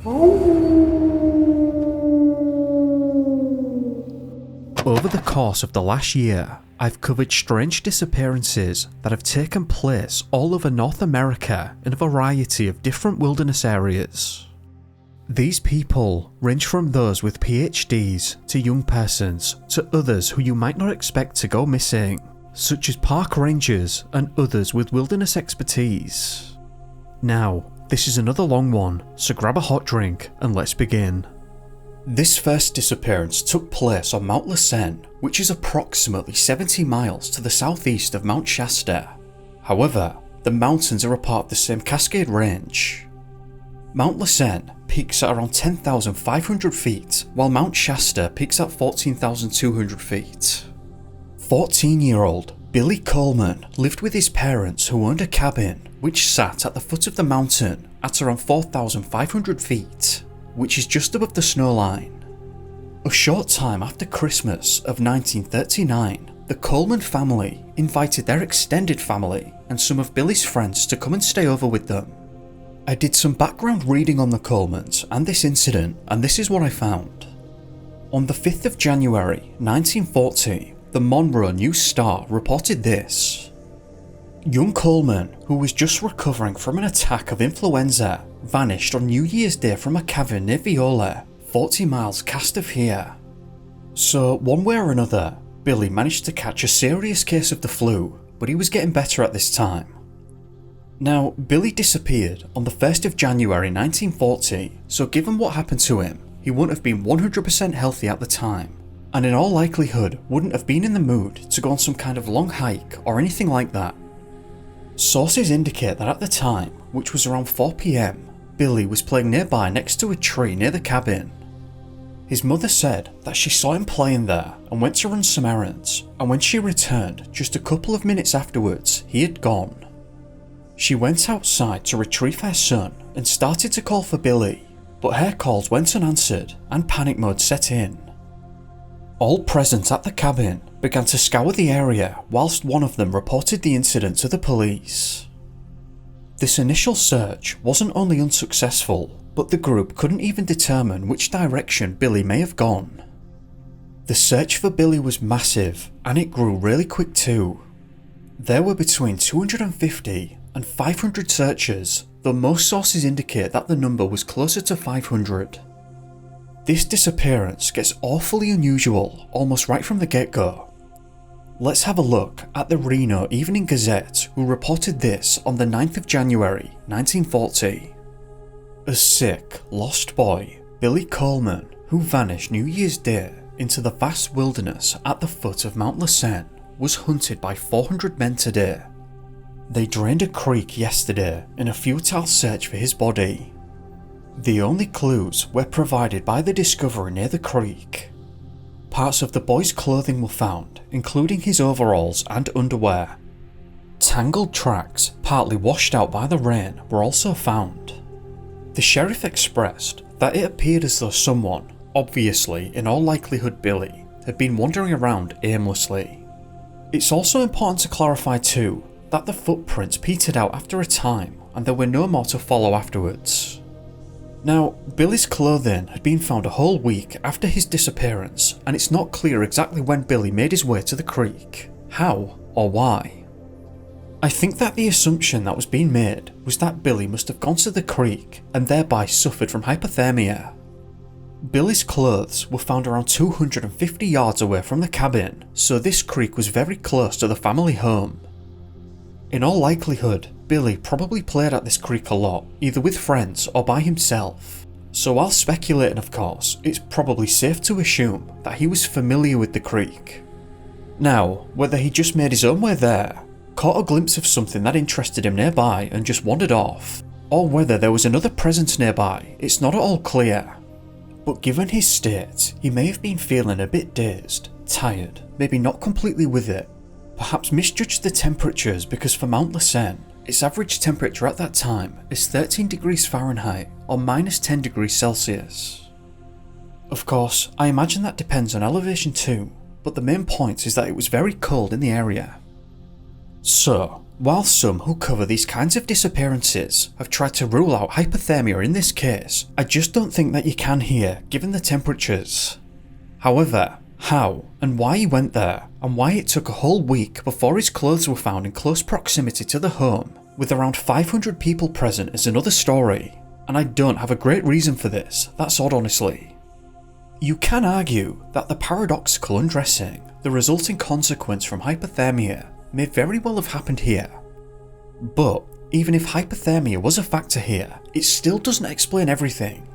Over the course of the last year, I've covered strange disappearances that have taken place all over North America in a variety of different wilderness areas. These people range from those with PhDs to young persons to others who you might not expect to go missing, such as park rangers and others with wilderness expertise. Now, this is another long one, so grab a hot drink and let's begin. This first disappearance took place on Mount Lassen, which is approximately 70 miles to the southeast of Mount Shasta. However, the mountains are a part of the same Cascade Range. Mount Lassen peaks at around 10,500 feet, while Mount Shasta peaks at 14,200 feet. 14-year-old Billy Coleman lived with his parents who owned a cabin which sat at the foot of the mountain at around 4,500 feet, which is just above the snowline. A short time after Christmas of 1939, the Coleman family invited their extended family and some of Billy's friends to come and stay over with them. I did some background reading on the Colemans and this incident, and this is what I found. On the 5th of January 1940, the Monroe News-Star reported this. Young Coleman, who was just recovering from an attack of influenza, vanished on New Year's Day from a cabin near Viola, 40 miles cast of here. So, one way or another, Billy managed to catch a serious case of the flu, but he was getting better at this time. Now, Billy disappeared on the 1st of January 1940, so given what happened to him, he wouldn't have been 100% healthy at the time, and in all likelihood wouldn't have been in the mood to go on some kind of long hike or anything like that. Sources indicate that at the time, which was around 4 PM, Billy was playing nearby next to a tree near the cabin. His mother said that she saw him playing there and went to run some errands, and when she returned just a couple of minutes afterwards, he had gone. She went outside to retrieve her son and started to call for Billy, but her calls went unanswered and panic mode set in. All present at the cabin began to scour the area whilst one of them reported the incident to the police. This initial search wasn't only unsuccessful, but the group couldn't even determine which direction Billy may have gone. The search for Billy was massive, and it grew really quick too. There were between 250 and 500 searchers, though most sources indicate that the number was closer to 500. This disappearance gets awfully unusual almost right from the get-go. Let's have a look at the Reno Evening Gazette, who reported this on the 9th of January 1940. A sick, lost boy, Billy Coleman, who vanished New Year's Day into the vast wilderness at the foot of Mount Lassen, was hunted by 400 men today. They drained a creek yesterday in a futile search for his body. The only clues were provided by the discovery near the creek. Parts of the boy's clothing were found, including his overalls and underwear. Tangled tracks, partly washed out by the rain, were also found. The sheriff expressed that it appeared as though someone, obviously in all likelihood Billy, had been wandering around aimlessly. It's also important to clarify too that the footprints petered out after a time and there were no more to follow afterwards. Now, Billy's clothing had been found a whole week after his disappearance, and it's not clear exactly when Billy made his way to the creek, how, or why. I think that the assumption that was being made was that Billy must have gone to the creek and thereby suffered from hypothermia. Billy's clothes were found around 250 yards away from the cabin, so this creek was very close to the family home. In all likelihood, Billy probably played at this creek a lot, either with friends or by himself. So while speculating of course, it's probably safe to assume that he was familiar with the creek. Now, whether he just made his own way there, caught a glimpse of something that interested him nearby and just wandered off, or whether there was another presence nearby, it's not at all clear. But given his state, he may have been feeling a bit dazed, tired, maybe not completely with it. Perhaps misjudged the temperatures because for Mount Lassen, its average temperature at that time is 13 degrees Fahrenheit or minus 10 degrees Celsius. Of course, I imagine that depends on elevation too, but the main point is that it was very cold in the area. So, While some who cover these kinds of disappearances have tried to rule out hypothermia in this case, I just don't think that you can here given the temperatures. However, how and why he went there, and why it took a whole week before his clothes were found in close proximity to the home, with around 500 people present, is another story, and I don't have a great reason for this. That's odd, honestly. You can argue that the paradoxical undressing, the resulting consequence from hypothermia, may very well have happened here. But even if hypothermia was a factor here, it still doesn't explain everything.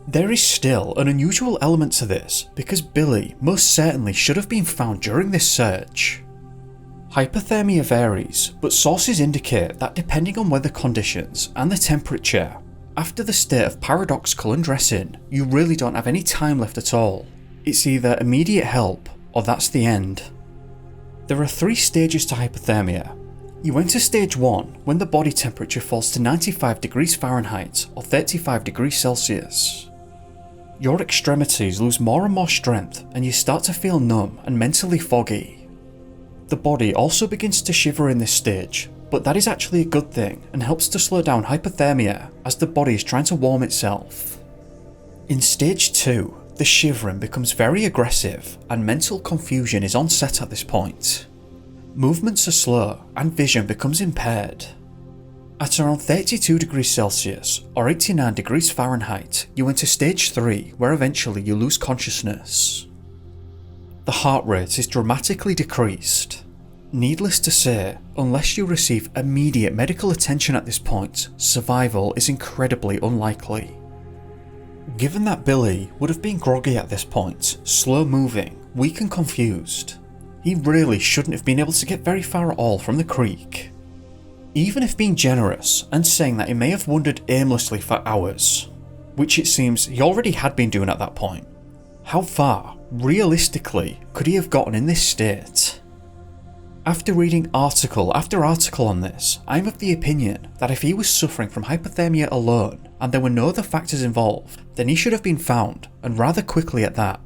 There is still an unusual element to this because Billy most certainly should have been found during this search. Hypothermia varies, but sources indicate that depending on weather conditions and the temperature, after the state of paradoxical undressing, you really don't have any time left at all. It's either immediate help or that's the end. There are 3 stages to hypothermia. You enter stage 1 when the body temperature falls to 95 degrees Fahrenheit or 35 degrees Celsius. Your extremities lose more and more strength and you start to feel numb and mentally foggy. The body also begins to shiver in this stage, but that is actually a good thing and helps to slow down hypothermia as the body is trying to warm itself. In stage 2, the shivering becomes very aggressive and mental confusion is on set at this point. Movements are slow and vision becomes impaired. At around 32 degrees Celsius or 89 degrees Fahrenheit, you enter stage 3 where eventually you lose consciousness. The heart rate is dramatically decreased. Needless to say, unless you receive immediate medical attention at this point, survival is incredibly unlikely. Given that Billy would have been groggy at this point, slow moving, weak and confused, he really shouldn't have been able to get very far at all from the creek. Even if being generous and saying that he may have wandered aimlessly for hours, which it seems he already had been doing at that point, how far, realistically, could he have gotten in this state? After reading article after article on this, I'm of the opinion that if he was suffering from hypothermia alone and there were no other factors involved, then he should have been found, and rather quickly at that.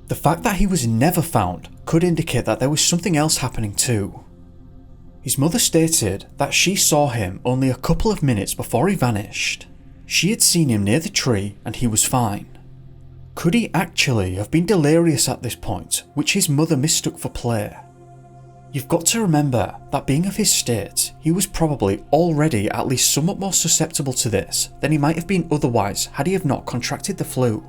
The fact that he was never found could indicate that there was something else happening too. His mother stated that she saw him only a couple of minutes before he vanished. She had seen him near the tree and he was fine. Could he actually have been delirious at this point, which his mother mistook for play? You've got to remember that being of his state, he was probably already at least somewhat more susceptible to this than he might have been otherwise had he have not contracted the flu.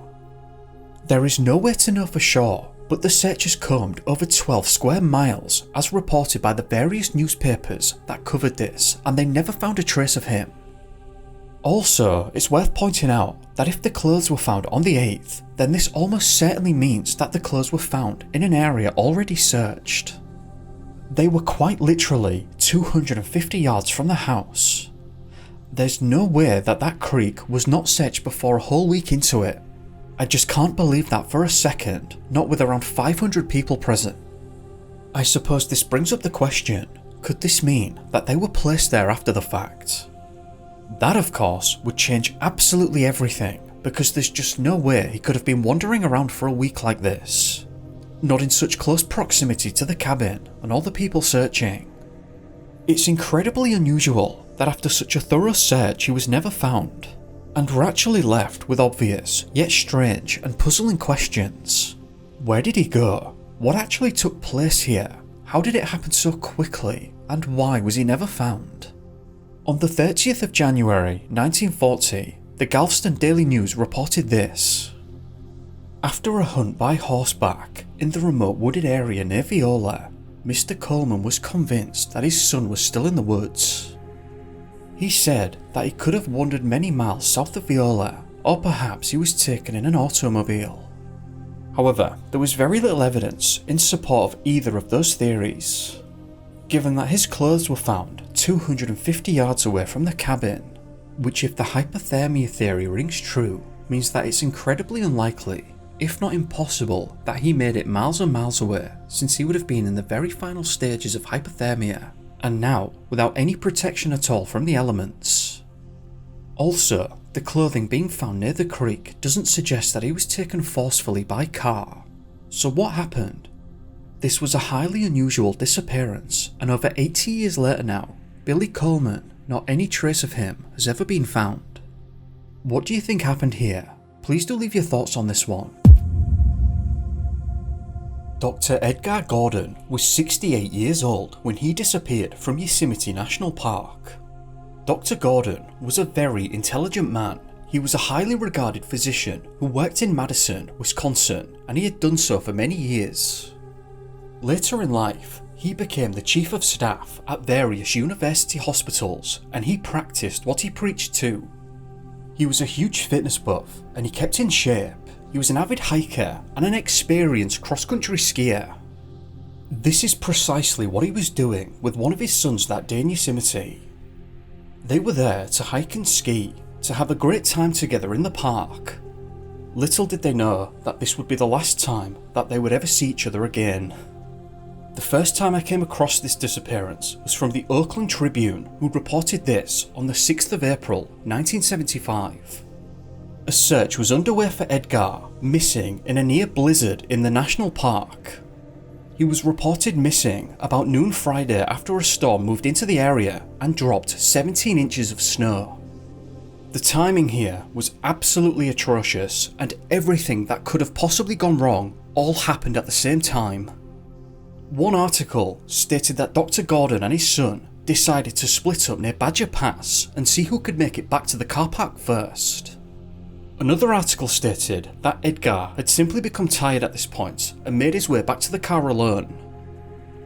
There is no way to know for sure, but the searchers combed over 12 square miles as reported by the various newspapers that covered this, and they never found a trace of him. Also, it's worth pointing out that if the clothes were found on the 8th, then this almost certainly means that the clothes were found in an area already searched. They were quite literally 250 yards from the house. There's no way that that creek was not searched before a whole week into it. I just can't believe that for a second, not with around 500 people present. I suppose this brings up the question, could this mean that they were placed there after the fact? That of course would change absolutely everything, because there's just no way he could have been wandering around for a week like this. Not in such close proximity to the cabin and all the people searching. It's incredibly unusual that after such a thorough search he was never found, and we're actually left with obvious, yet strange and puzzling questions. Where did he go? What actually took place here? How did it happen so quickly? And why was he never found? On the 30th of January 1940, the Galveston Daily News reported this. After a hunt by horseback in the remote wooded area near Viola, Mr. Coleman was convinced that his son was still in the woods. He said that he could have wandered many miles south of Viola, or perhaps he was taken in an automobile. However, there was very little evidence in support of either of those theories, given that his clothes were found 250 yards away from the cabin, which if the hypothermia theory rings true, means that it's incredibly unlikely, if not impossible, that he made it miles and miles away, since he would have been in the very final stages of hypothermia, and now without any protection at all from the elements. Also, the clothing being found near the creek doesn't suggest that he was taken forcefully by car. So what happened? This was a highly unusual disappearance, and over 80 years later now, Billy Coleman, not any trace of him has ever been found. What do you think happened here? Please do leave your thoughts on this one. Dr. Edgar Gordon was 68 years old when he disappeared from Yosemite National Park. Dr. Gordon was a very intelligent man. He was a highly regarded physician who worked in Madison, Wisconsin, and he had done so for many years. Later in life, he became the chief of staff at various university hospitals, and he practiced what he preached too. He was a huge fitness buff, and he kept in shape. He was an avid hiker and an experienced cross-country skier. This is precisely what he was doing with one of his sons that day in Yosemite. They were there to hike and ski, to have a great time together in the park. Little did they know that this would be the last time that they would ever see each other again. The first time I came across this disappearance was from the Oakland Tribune, who reported this on the 6th of April 1975. A search was underway for Edgar, missing in a near blizzard in the national park. He was reported missing about noon Friday after a storm moved into the area and dropped 17 inches of snow. The timing here was absolutely atrocious, and everything that could have possibly gone wrong all happened at the same time. One article stated that Dr. Gordon and his son decided to split up near Badger Pass and see who could make it back to the car park first. Another article stated that Edgar had simply become tired at this point and made his way back to the car alone.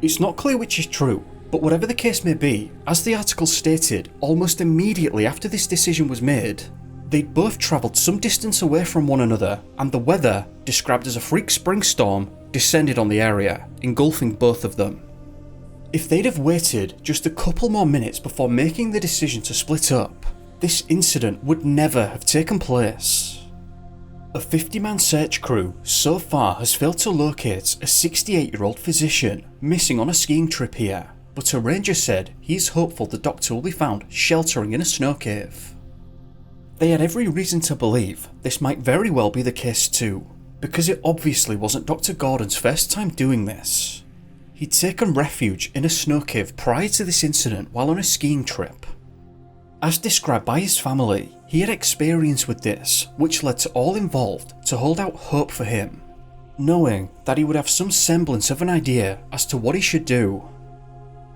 It's not clear which is true, but whatever the case may be, as the article stated, almost immediately after this decision was made, they'd both travelled some distance away from one another, and the weather, described as a freak spring storm, descended on the area, engulfing both of them. If they'd have waited just a couple more minutes before making the decision to split up, this incident would never have taken place. A 50-man search crew so far has failed to locate a 68-year-old physician missing on a skiing trip here, but a ranger said he's hopeful the doctor will be found sheltering in a snow cave. They had every reason to believe this might very well be the case too, because it obviously wasn't Dr. Gordon's first time doing this. He'd taken refuge in a snow cave prior to this incident while on a skiing trip. As described by his family, he had experience with this, which led to all involved to hold out hope for him, knowing that he would have some semblance of an idea as to what he should do.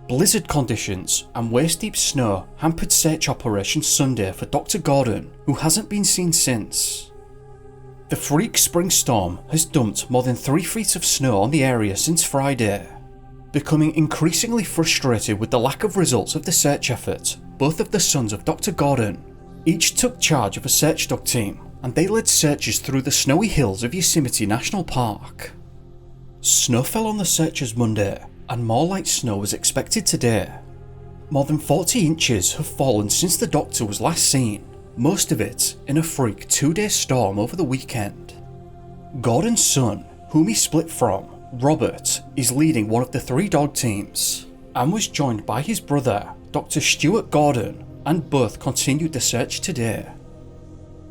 Blizzard conditions and waist-deep snow hampered search Operation Sunday for Dr. Gordon, who hasn't been seen since. The freak spring storm has dumped more than 3 feet of snow on the area since Friday. Becoming increasingly frustrated with the lack of results of the search effort, both of the sons of Dr. Gordon each took charge of a search dog team, and they led searches through the snowy hills of Yosemite National Park. Snow fell on the searchers Monday, and more light snow was expected today. More than 40 inches have fallen since the doctor was last seen, most of it in a freak 2-day storm over the weekend. Gordon's son, whom he split from, Robert, is leading one of the 3 dog teams, and was joined by his brother, Dr. Stuart Gordon, and both continued the search today.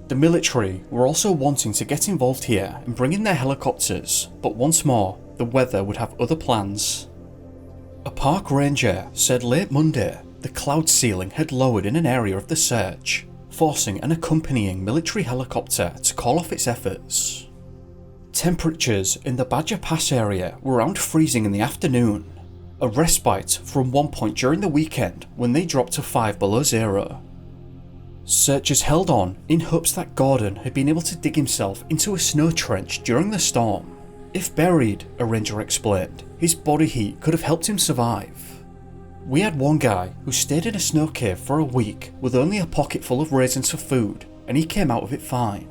The military were also wanting to get involved here and bring in their helicopters, but once more, the weather would have other plans. A park ranger said late Monday the cloud ceiling had lowered in an area of the search, forcing an accompanying military helicopter to call off its efforts. Temperatures in the Badger Pass area were around freezing in the afternoon, a respite from one point during the weekend when they dropped to 5 below zero. Searchers held on in hopes that Gordon had been able to dig himself into a snow trench during the storm. If buried, a ranger explained, his body heat could have helped him survive. We had one guy who stayed in a snow cave for a week with only a pocket full of raisins for food, and he came out of it fine.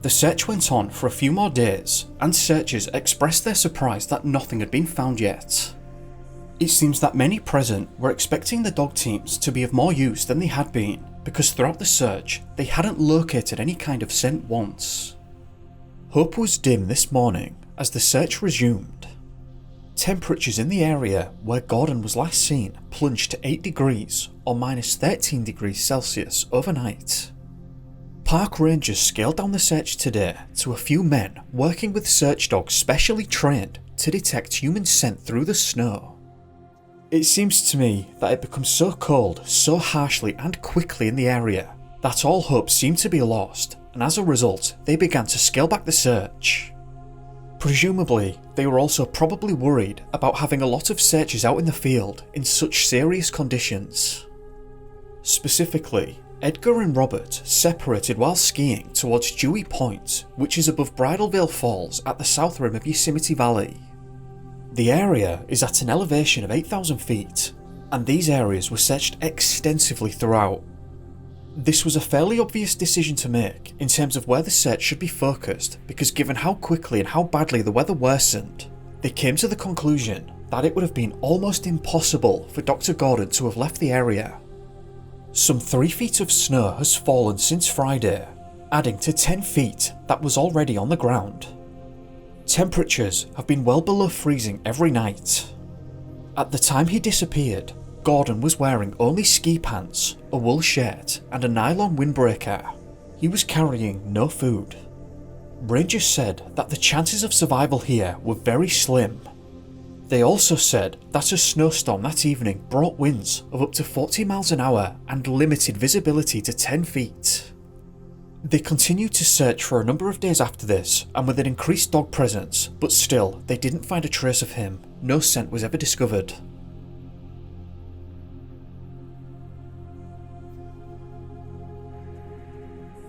The search went on for a few more days, and searchers expressed their surprise that nothing had been found yet. It seems that many present were expecting the dog teams to be of more use than they had been, because throughout the search they hadn't located any kind of scent once. Hope was dim this morning as the search resumed. Temperatures in the area where Gordon was last seen plunged to 8 degrees or minus 13 degrees Celsius overnight. Park rangers scaled down the search today to a few men working with search dogs specially trained to detect human scent through the snow. It seems to me that it becomes so cold so harshly and quickly in the area that all hope seemed to be lost, and as a result they began to scale back the search. Presumably, they were also probably worried about having a lot of searchers out in the field in such serious conditions. Specifically, Edgar and Robert separated while skiing towards Dewey Point, which is above Bridal Veil Falls at the south rim of Yosemite Valley. The area is at an elevation of 8,000 feet, and these areas were searched extensively throughout. This was a fairly obvious decision to make in terms of where the search should be focused, because given how quickly and how badly the weather worsened, they came to the conclusion that it would have been almost impossible for Dr. Gordon to have left the area. Some 3 feet of snow has fallen since Friday, adding to 10 feet that was already on the ground. Temperatures have been well below freezing every night. At the time he disappeared, Gordon was wearing only ski pants, a wool shirt and a nylon windbreaker. He was carrying no food. Rangers said that the chances of survival here were very slim. They also said that a snowstorm that evening brought winds of up to 40 miles an hour and limited visibility to 10 feet. They continued to search for a number of days after this, and with an increased dog presence, but still they didn't find a trace of him. No scent was ever discovered.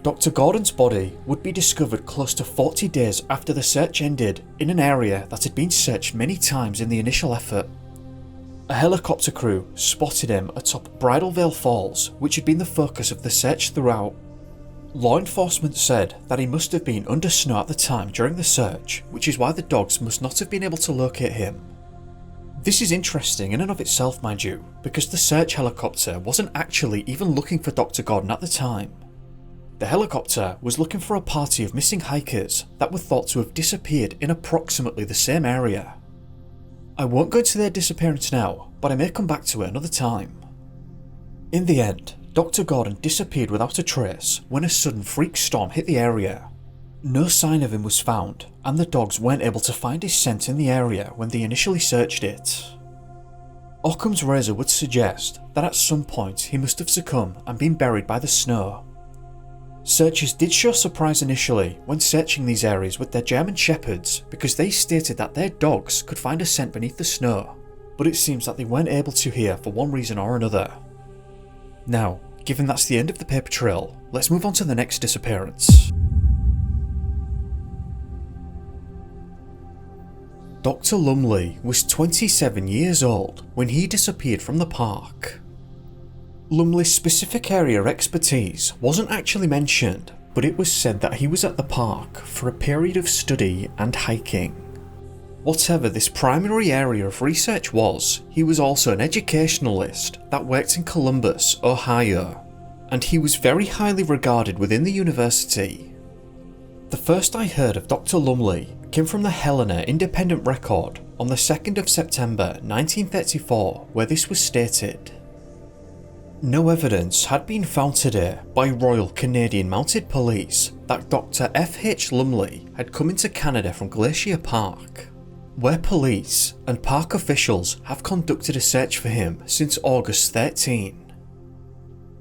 Dr. Gordon's body would be discovered close to 40 days after the search ended in an area that had been searched many times in the initial effort. A helicopter crew spotted him atop Bridal Veil Falls, which had been the focus of the search throughout. Law enforcement said that he must have been under snow at the time during the search, which is why the dogs must not have been able to locate him. This is interesting in and of itself, mind you, because the search helicopter wasn't actually even looking for Dr. Gordon at the time. The helicopter was looking for a party of missing hikers that were thought to have disappeared in approximately the same area. I won't go into their disappearance now, but I may come back to it another time. In the end, Dr. Gordon disappeared without a trace when a sudden freak storm hit the area. No sign of him was found, and the dogs weren't able to find his scent in the area when they initially searched it. Occam's razor would suggest that at some point he must have succumbed and been buried by the snow. Searchers did show surprise initially when searching these areas with their German Shepherds, because they stated that their dogs could find a scent beneath the snow, but it seems that they weren't able to here for one reason or another. Now, given that's the end of the paper trail, let's move on to the next disappearance. Dr. Lumley was 27 years old when he disappeared from the park. Lumley's specific area of expertise wasn't actually mentioned, but it was said that he was at the park for a period of study and hiking. Whatever this primary area of research was, he was also an educationalist that worked in Columbus, Ohio, and he was very highly regarded within the university. The first I heard of Dr. Lumley came from the Helena Independent Record on the 2nd of September 1934, where this was stated. No evidence had been found today by Royal Canadian Mounted Police that Dr. F.H. Lumley had come into Canada from Glacier Park, where police and park officials have conducted a search for him since August 13.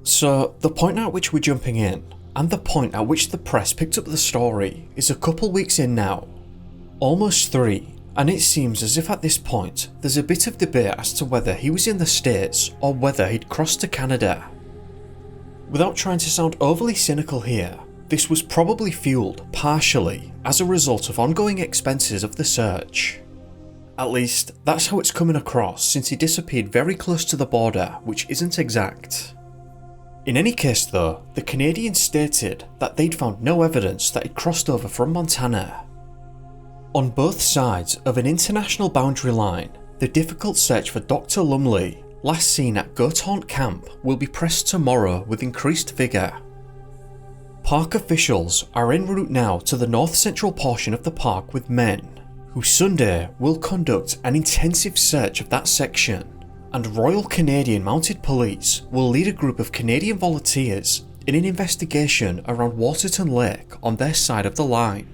So the point at which we're jumping in, and the point at which the press picked up the story, is a couple weeks in now. Almost 3. And it seems as if at this point there's a bit of debate as to whether he was in the States or whether he'd crossed to Canada. Without trying to sound overly cynical here, this was probably fueled partially as a result of ongoing expenses of the search. At least that's how it's coming across, since he disappeared very close to the border, which isn't exact. In any case though, the Canadians stated that they'd found no evidence that he'd crossed over from Montana. On both sides of an international boundary line, the difficult search for Dr. Lumley, last seen at Goat Haunt Camp, will be pressed tomorrow with increased vigour. Park officials are en route now to the north central portion of the park with men, who Sunday will conduct an intensive search of that section, and Royal Canadian Mounted Police will lead a group of Canadian volunteers in an investigation around Waterton Lake on their side of the line.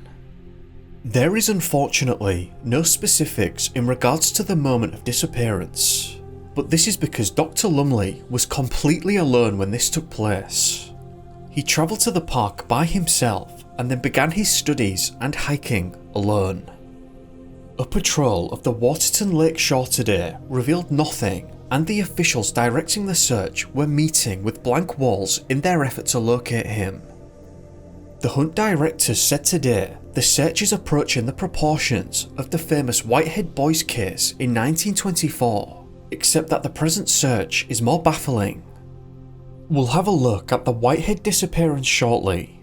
There is unfortunately no specifics in regards to the moment of disappearance, but this is because Dr. Lumley was completely alone when this took place. He travelled to the park by himself and then began his studies and hiking alone. A patrol of the Waterton Lake shore today revealed nothing, and the officials directing the search were meeting with blank walls in their effort to locate him. The hunt directors said today the search is approaching the proportions of the famous Whitehead Boys case in 1924, except that the present search is more baffling. We'll have a look at the Whitehead disappearance shortly.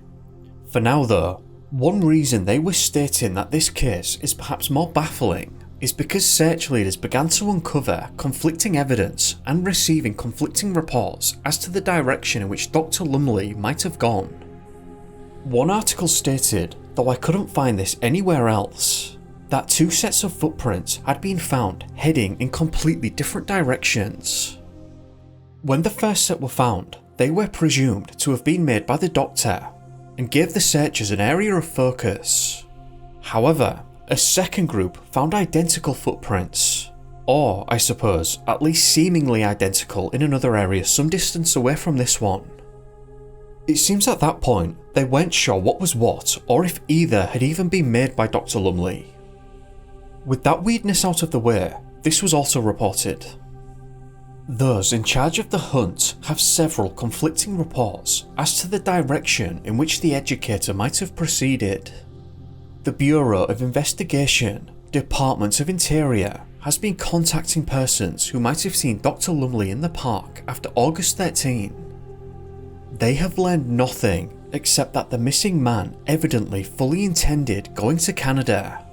For now though, one reason they were stating that this case is perhaps more baffling is because search leaders began to uncover conflicting evidence and receiving conflicting reports as to the direction in which Dr. Lumley might have gone. One article stated, though I couldn't find this anywhere else, that two sets of footprints had been found heading in completely different directions. When the first set were found, they were presumed to have been made by the doctor and gave the searchers an area of focus. However, a second group found identical footprints, or I suppose at least seemingly identical in another area some distance away from this one. It seems at that point they weren't sure what was what or if either had even been made by Dr. Lumley. With that weirdness out of the way, this was also reported. Those in charge of the hunt have several conflicting reports as to the direction in which the educator might have proceeded. The Bureau of Investigation, Department of Interior, has been contacting persons who might have seen Dr. Lumley in the park after August 13. They have learned nothing except that the missing man evidently fully intended going to Canada.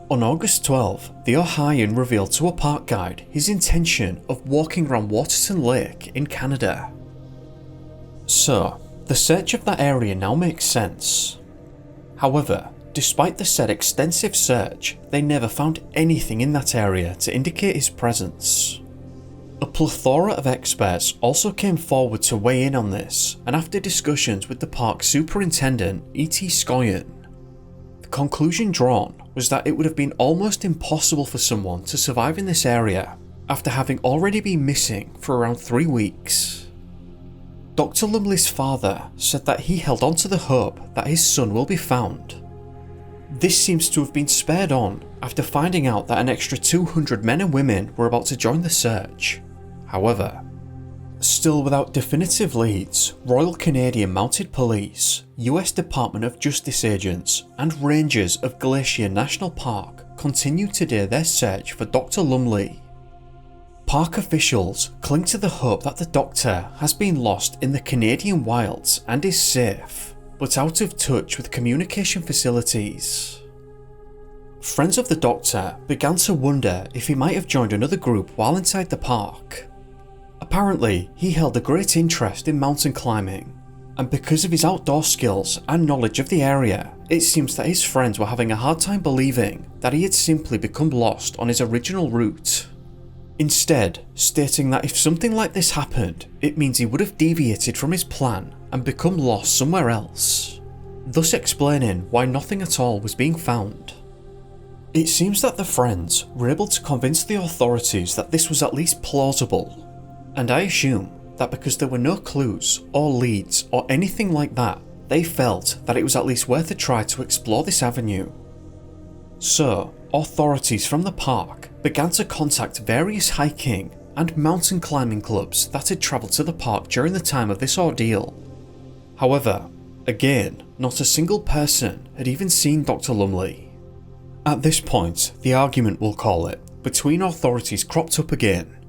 On August 12, the Ohioan revealed to a park guide his intention of walking around Waterton Lake in Canada. So, the search of that area now makes sense. However, despite the said extensive search, they never found anything in that area to indicate his presence. A plethora of experts also came forward to weigh in on this, and after discussions with the park superintendent E.T. Scoyen, the conclusion drawn was that it would have been almost impossible for someone to survive in this area after having already been missing for around 3 weeks. Dr. Lumley's father said that he held on to the hope that his son will be found. This seems to have been spurred on after finding out that an extra 200 men and women were about to join the search. However, still without definitive leads, Royal Canadian Mounted Police, US Department of Justice agents and rangers of Glacier National Park continue today their search for Dr. Lumley. Park officials cling to the hope that the doctor has been lost in the Canadian wilds and is safe, but out of touch with communication facilities. Friends of the doctor began to wonder if he might have joined another group while inside the park. Apparently, he held a great interest in mountain climbing, and because of his outdoor skills and knowledge of the area, it seems that his friends were having a hard time believing that he had simply become lost on his original route. Instead, stating that if something like this happened, it means he would have deviated from his plan and become lost somewhere else, thus explaining why nothing at all was being found. It seems that the friends were able to convince the authorities that this was at least plausible, and I assume that because there were no clues or leads or anything like that, they felt that it was at least worth a try to explore this avenue. So, authorities from the park began to contact various hiking and mountain climbing clubs that had travelled to the park during the time of this ordeal. However, again, not a single person had even seen Dr. Lumley. At this point, the argument, we'll call it, between authorities cropped up again.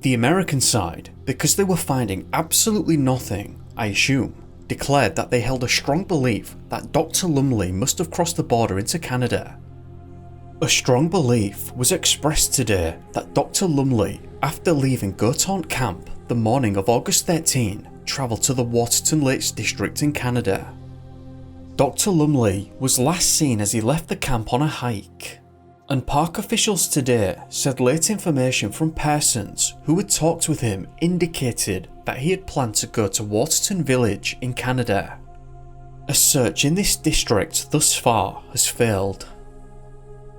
The American side, because they were finding absolutely nothing, I assume, declared that they held a strong belief that Dr. Lumley must have crossed the border into Canada. A strong belief was expressed today that Dr. Lumley, after leaving Goataunt Camp the morning of August 13, travelled to the Waterton Lakes district in Canada. Dr. Lumley was last seen as he left the camp on a hike, and park officials today said late information from persons who had talked with him indicated that he had planned to go to Waterton Village in Canada. A search in this district thus far has failed.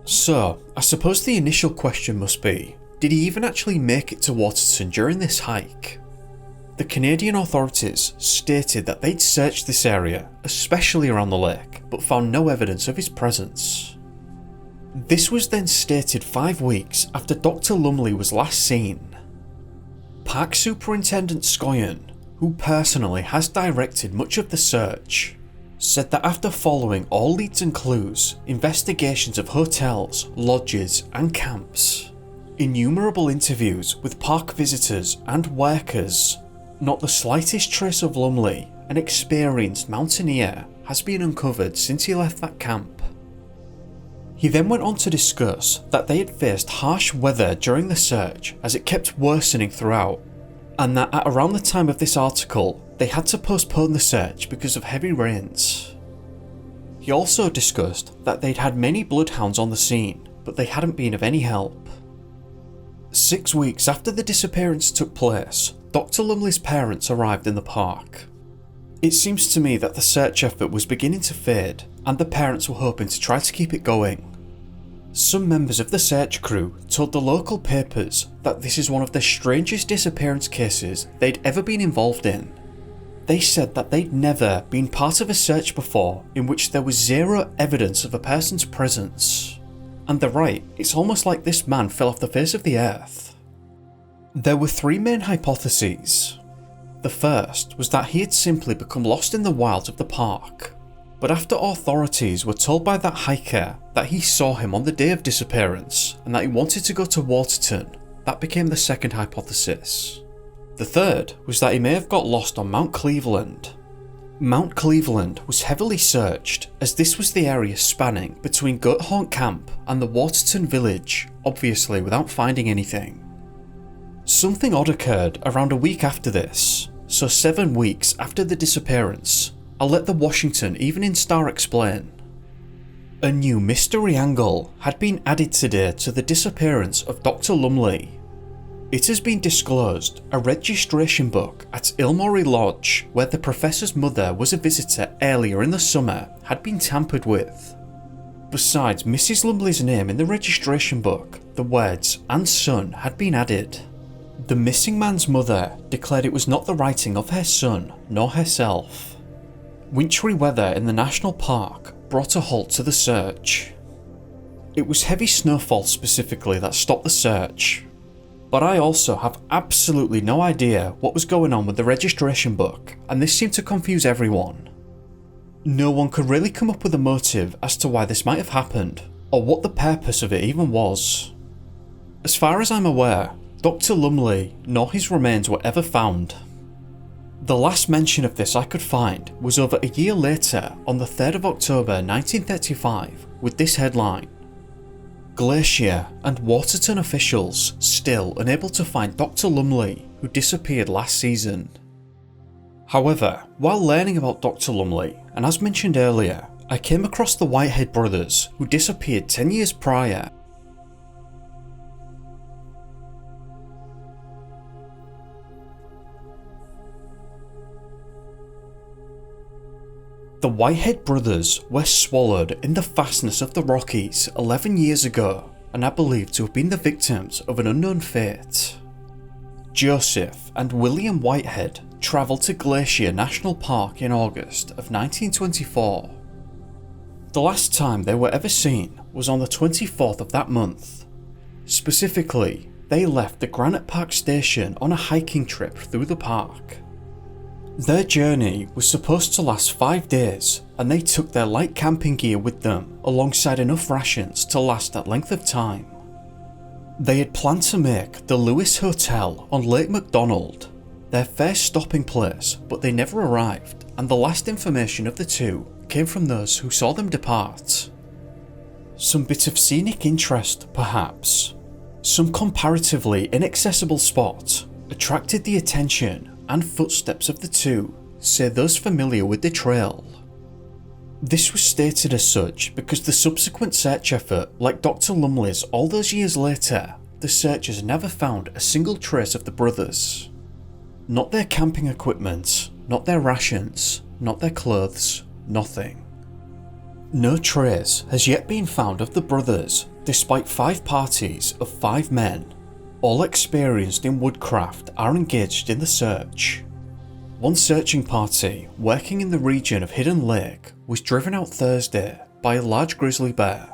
So, I suppose the initial question must be, did he even actually make it to Waterton during this hike? The Canadian authorities stated that they'd searched this area, especially around the lake, but found no evidence of his presence. This was then stated 5 weeks after Dr. Lumley was last seen. Park Superintendent Scoyon, who personally has directed much of the search, said that after following all leads and clues, investigations of hotels, lodges and camps, innumerable interviews with park visitors and workers, not the slightest trace of Lumley, an experienced mountaineer, has been uncovered since he left that camp. He then went on to discuss that they had faced harsh weather during the search as it kept worsening throughout, and that at around the time of this article, they had to postpone the search because of heavy rains. He also discussed that they'd had many bloodhounds on the scene, but they hadn't been of any help. 6 weeks after the disappearance took place, Dr. Lumley's parents arrived in the park. It seems to me that the search effort was beginning to fade, and the parents were hoping to try to keep it going. Some members of the search crew told the local papers that this is one of the strangest disappearance cases they'd ever been involved in. They said that they'd never been part of a search before in which there was zero evidence of a person's presence. And they're right, it's almost like this man fell off the face of the earth. There were 3 main hypotheses. The first was that he had simply become lost in the wilds of the park, but after authorities were told by that hiker that he saw him on the day of disappearance and that he wanted to go to Waterton, that became the second hypothesis. The third was that he may have got lost on Mount Cleveland. Mount Cleveland was heavily searched as this was the area spanning between Goathorn Camp and the Waterton village, obviously without finding anything. Something odd occurred around a week after this, so 7 weeks after the disappearance. I'll let the Washington Evening Star explain. A new mystery angle had been added today to the disappearance of Dr. Lumley. It has been disclosed a registration book at Ilmory Lodge, where the professor's mother was a visitor earlier in the summer, had been tampered with. Besides Mrs. Lumley's name in the registration book, the words "and son" had been added. The missing man's mother declared it was not the writing of her son, nor herself. Wintry weather in the national park brought a halt to the search. It was heavy snowfall specifically that stopped the search, but I also have absolutely no idea what was going on with the registration book, and this seemed to confuse everyone. No one could really come up with a motive as to why this might have happened, or what the purpose of it even was. As far as I'm aware, Dr. Lumley nor his remains were ever found. The last mention of this I could find was over a year later on the 3rd of October 1935 with this headline: Glacier and Waterton officials still unable to find Dr. Lumley, who disappeared last season. However, while learning about Dr. Lumley, and as mentioned earlier, I came across the Whitehead brothers who disappeared 10 years prior. The Whitehead brothers were swallowed in the fastness of the Rockies 11 years ago and are believed to have been the victims of an unknown fate. Joseph and William Whitehead travelled to Glacier National Park in August of 1924. The last time they were ever seen was on the 24th of that month. Specifically, they left the Granite Park Station on a hiking trip through the park. Their journey was supposed to last 5 days, and they took their light camping gear with them alongside enough rations to last that length of time. They had planned to make the Lewis Hotel on Lake McDonald their first stopping place, but they never arrived, and the last information of the two came from those who saw them depart. Some bit of scenic interest, perhaps, some comparatively inaccessible spot, attracted the attention and footsteps of the two, say those familiar with the trail. This was stated as such because the subsequent search effort, like Dr. Lumley's all those years later, the searchers never found a single trace of the brothers. Not their camping equipment, not their rations, not their clothes, nothing. No trace has yet been found of the brothers, despite 5 parties of 5 men, all experienced in woodcraft, are engaged in the search. One searching party, working in the region of Hidden Lake, was driven out Thursday by a large grizzly bear,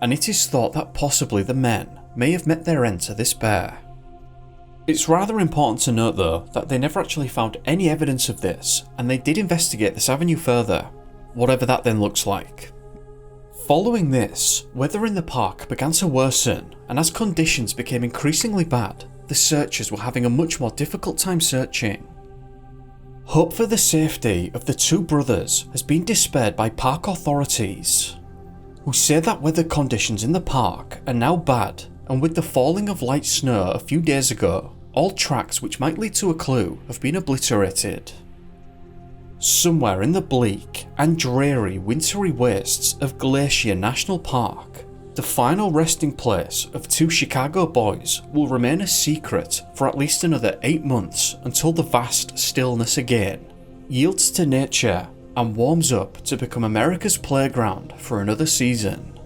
and it is thought that possibly the men may have met their end to this bear. It's rather important to note though that they never actually found any evidence of this, and they did investigate this avenue further, whatever that then looks like. Following this, weather in the park began to worsen, and as conditions became increasingly bad, the searchers were having a much more difficult time searching. Hope for the safety of the 2 brothers has been despaired by park authorities, who say that weather conditions in the park are now bad, and with the falling of light snow a few days ago, all tracks which might lead to a clue have been obliterated. Somewhere in the bleak and dreary wintry wastes of Glacier National Park, the final resting place of 2 Chicago boys will remain a secret for at least another 8 months until the vast stillness again yields to nature and warms up to become America's playground for another season.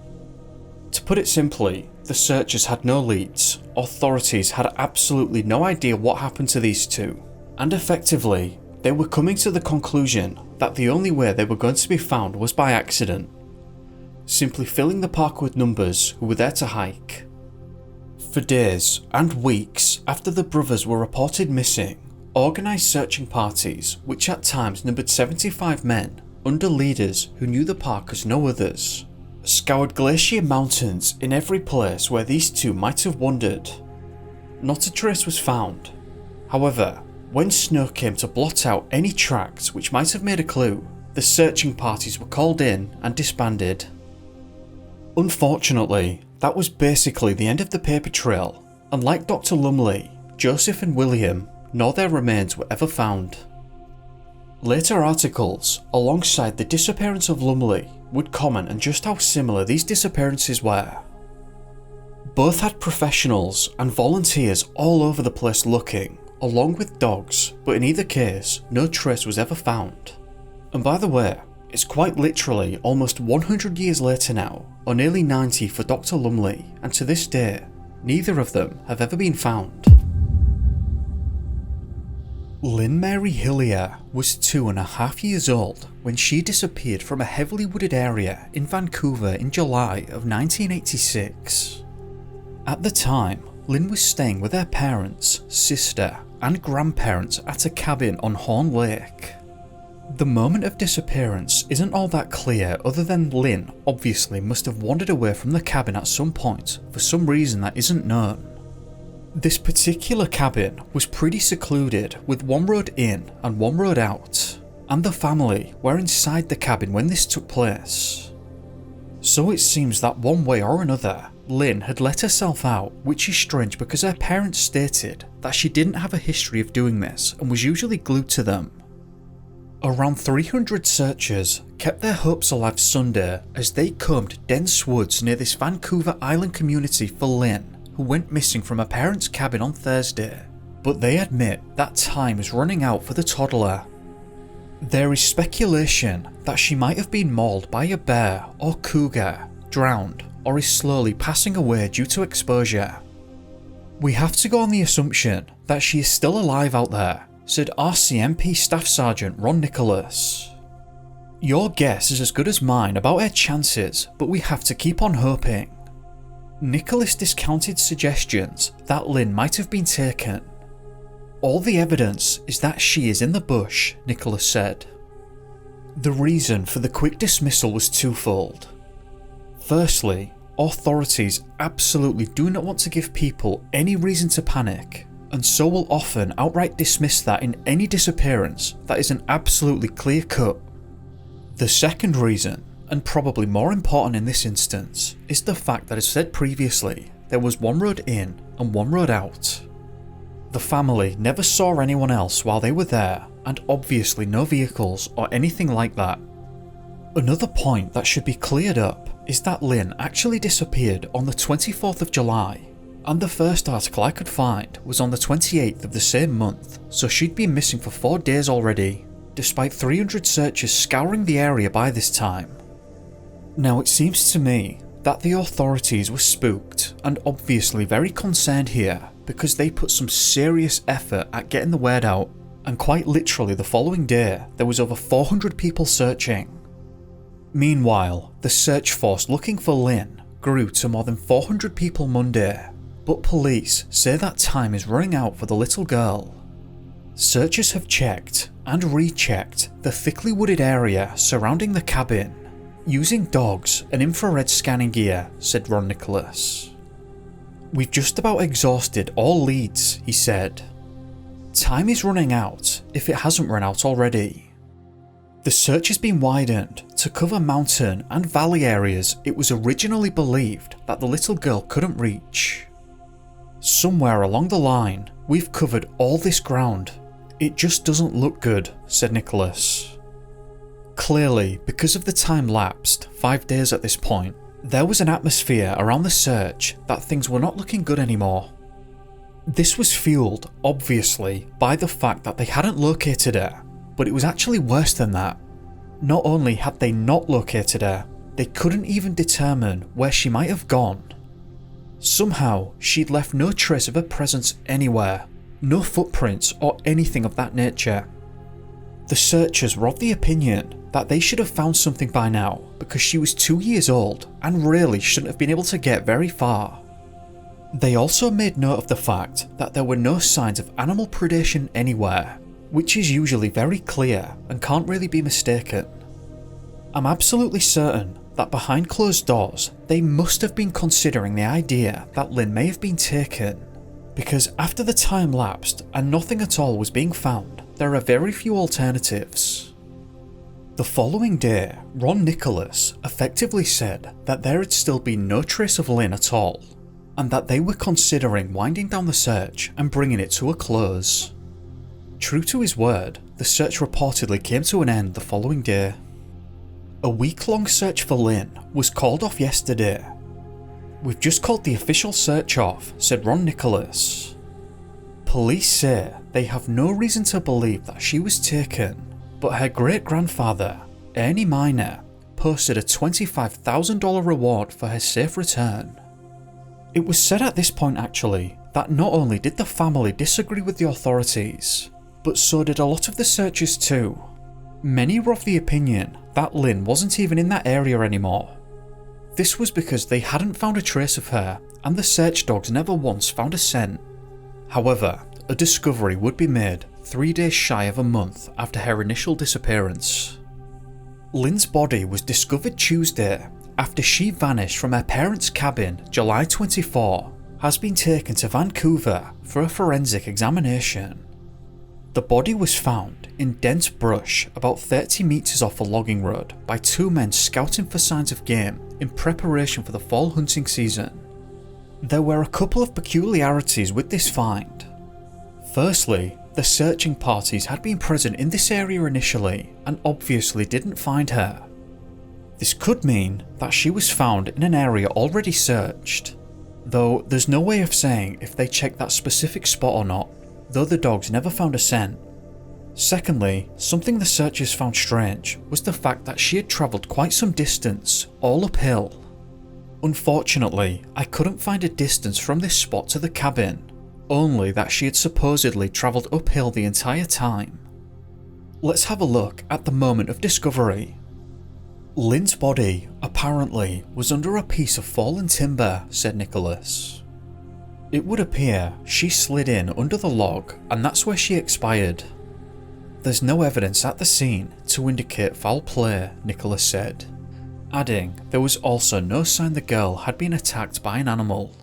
To put it simply, the searchers had no leads, authorities had absolutely no idea what happened to these 2, and effectively, they were coming to the conclusion that the only way they were going to be found was by accident, simply filling the park with numbers who were there to hike. For days and weeks after the brothers were reported missing, organised searching parties, which at times numbered 75 men, under leaders who knew the park as no others, scoured Glacier Mountains in every place where these 2 might have wandered. Not a trace was found. However, when snow came to blot out any tracks which might have made a clue, the searching parties were called in and disbanded. Unfortunately, that was basically the end of the paper trail, and like Dr. Lumley, Joseph and William, nor their remains were ever found. Later articles, alongside the disappearance of Lumley, would comment on just how similar these disappearances were. Both had professionals and volunteers all over the place looking, along with dogs, but in either case, no trace was ever found. And by the way, it's quite literally almost 100 years later now, or nearly 90 for Dr. Lumley, and to this day, neither of them have ever been found. Lynn Mary Hillier was 2.5 years old when she disappeared from a heavily wooded area in Vancouver in July of 1986. At the time, Lynn was staying with her parents, sister, and grandparents at a cabin on Horn Lake. The moment of disappearance isn't all that clear, other than Lynn obviously must have wandered away from the cabin at some point for some reason that isn't known. This particular cabin was pretty secluded, with one road in and one road out, and the family were inside the cabin when this took place. So it seems that one way or another, Lynn had let herself out, which is strange because her parents stated that she didn't have a history of doing this and was usually glued to them. Around 300 searchers kept their hopes alive Sunday as they combed dense woods near this Vancouver Island community for Lynn, who went missing from her parents' cabin on Thursday, but they admit that time is running out for the toddler. There is speculation that she might have been mauled by a bear or cougar, drowned, or is slowly passing away due to exposure. We have to go on the assumption that she is still alive out there, said RCMP Staff Sergeant Ron Nicholas. Your guess is as good as mine about her chances, but we have to keep on hoping. Nicholas discounted suggestions that Lynn might have been taken. All the evidence is that she is in the bush, Nicholas said. The reason for the quick dismissal was twofold. Firstly, authorities absolutely do not want to give people any reason to panic, and so will often outright dismiss that in any disappearance that isn't absolutely clear cut. The second reason, and probably more important in this instance, is the fact that, as said previously, there was one road in and one road out. The family never saw anyone else while they were there, and obviously no vehicles or anything like that. Another point that should be cleared up is that Lynn actually disappeared on the 24th of July, and the first article I could find was on the 28th of the same month, so she'd been missing for 4 days already, despite 300 searchers scouring the area by this time. Now it seems to me that the authorities were spooked and obviously very concerned here because they put some serious effort at getting the word out, and quite literally the following day there was over 400 people searching. Meanwhile, the search force looking for Lynn grew to more than 400 people Monday, but police say that time is running out for the little girl. Searchers have checked and rechecked the thickly wooded area surrounding the cabin, using dogs and infrared scanning gear, said Ron Nicholas. We've just about exhausted all leads, he said. Time is running out, if it hasn't run out already. The search has been widened to cover mountain and valley areas it was originally believed that the little girl couldn't reach. Somewhere along the line, we've covered all this ground. It just doesn't look good, said Nicholas. Clearly, because of the time lapsed, 5 days at this point, there was an atmosphere around the search that things were not looking good anymore. This was fueled, obviously, by the fact that they hadn't located her, but it was actually worse than that. Not only had they not located her, they couldn't even determine where she might have gone. Somehow, she'd left no trace of her presence anywhere, no footprints or anything of that nature. The searchers were of the opinion that they should have found something by now because she was 2 years old and really shouldn't have been able to get very far. They also made note of the fact that there were no signs of animal predation anywhere, which is usually very clear and can't really be mistaken. I'm absolutely certain that behind closed doors they must have been considering the idea that Lynn may have been taken, because after the time lapsed and nothing at all was being found, there are very few alternatives. The following day, Ron Nicholas effectively said that there had still been no trace of Lynn at all, and that they were considering winding down the search and bringing it to a close. True to his word, the search reportedly came to an end the following day. A week-long search for Lynn was called off yesterday. We've just called the official search off, said Ron Nicholas. Police say they have no reason to believe that she was taken, but her great-grandfather, Ernie Miner, posted a $25,000 reward for her safe return. It was said at this point actually that not only did the family disagree with the authorities, but so did a lot of the searchers too. Many were of the opinion that Lynn wasn't even in that area anymore. This was because they hadn't found a trace of her and the search dogs never once found a scent. However, a discovery would be made 3 days shy of a month after her initial disappearance. Lynn's body was discovered Tuesday after she vanished from her parents' cabin July 24, has been taken to Vancouver for a forensic examination. The body was found in dense brush about 30 metres off a logging road by 2 men scouting for signs of game in preparation for the fall hunting season. There were a couple of peculiarities with this find. Firstly, the searching parties had been present in this area initially and obviously didn't find her. This could mean that she was found in an area already searched, though there's no way of saying if they checked that specific spot or not, though the dogs never found a scent. Secondly, something the searchers found strange was the fact that she had travelled quite some distance, all uphill. Unfortunately, I couldn't find a distance from this spot to the cabin, only that she had supposedly travelled uphill the entire time. Let's have a look at the moment of discovery. Lynn's body, apparently, was under a piece of fallen timber, said Nicholas. It would appear she slid in under the log and that's where she expired. There's no evidence at the scene to indicate foul play, Nicholas said, adding there was also no sign the girl had been attacked by an animal.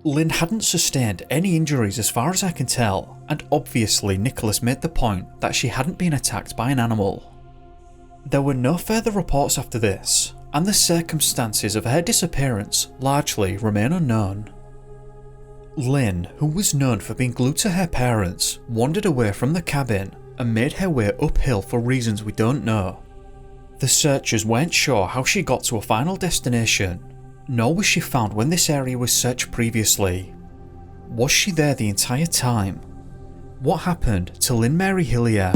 Lynn hadn't sustained any injuries as far as I can tell, and obviously Nicholas made the point that she hadn't been attacked by an animal. There were no further reports after this, and the circumstances of her disappearance largely remain unknown. Lynn, who was known for being glued to her parents, wandered away from the cabin and made her way uphill for reasons we don't know. The searchers weren't sure how she got to a final destination, nor was she found when this area was searched previously. Was she there the entire time? What happened to Lynn Mary Hillier?